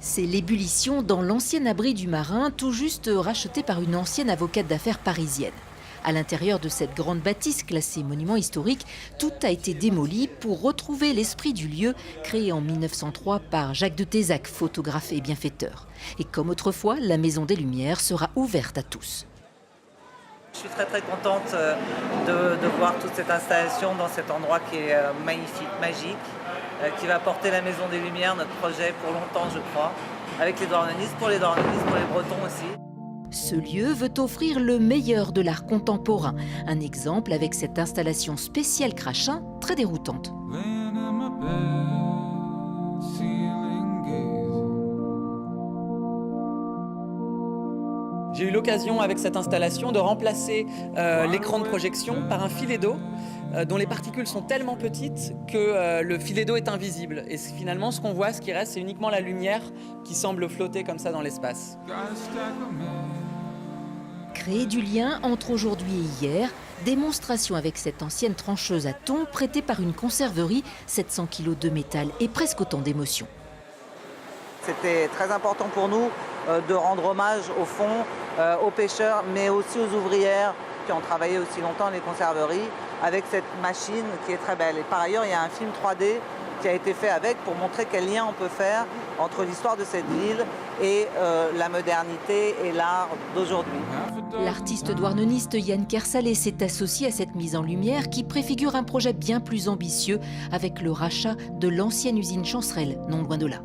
C'est l'ébullition dans l'ancien abri du Marin, tout juste racheté par une ancienne avocate d'affaires parisienne. À l'intérieur de cette grande bâtisse classée monument historique, tout a été démoli pour retrouver l'esprit du lieu créé en 1903 par Jacques de Tézac, photographe et bienfaiteur. Et comme autrefois, la Maison des Lumières sera ouverte à tous. Je suis très contente de voir toute cette installation dans cet endroit qui est magnifique, magique, qui va porter la Maison des Lumières, notre projet pour longtemps je crois, avec les Douarnenez, pour les Bretons aussi. Ce lieu veut offrir le meilleur de l'art contemporain. Un exemple avec cette installation spéciale Crachin, très déroutante. J'ai eu l'occasion avec cette installation de remplacer l'écran de projection par un filet d'eau dont les particules sont tellement petites que le filet d'eau est invisible. Et finalement, ce qu'on voit, ce qui reste, c'est uniquement la lumière qui semble flotter comme ça dans l'espace. Créer du lien entre aujourd'hui et hier, démonstration avec cette ancienne trancheuse à thon prêtée par une conserverie, 700 kg de métal et presque autant d'émotions. C'était très important pour nous de rendre hommage au fond, aux pêcheurs, mais aussi aux ouvrières qui ont travaillé aussi longtemps les conserveries, avec cette machine qui est très belle. Et par ailleurs, il y a un film 3D qui a été fait avec pour montrer quel lien on peut faire entre l'histoire de cette ville et la modernité et l'art d'aujourd'hui. L'artiste douarneniste Yann Kersalé s'est associé à cette mise en lumière qui préfigure un projet bien plus ambitieux avec le rachat de l'ancienne usine Chancerelle, non loin de là.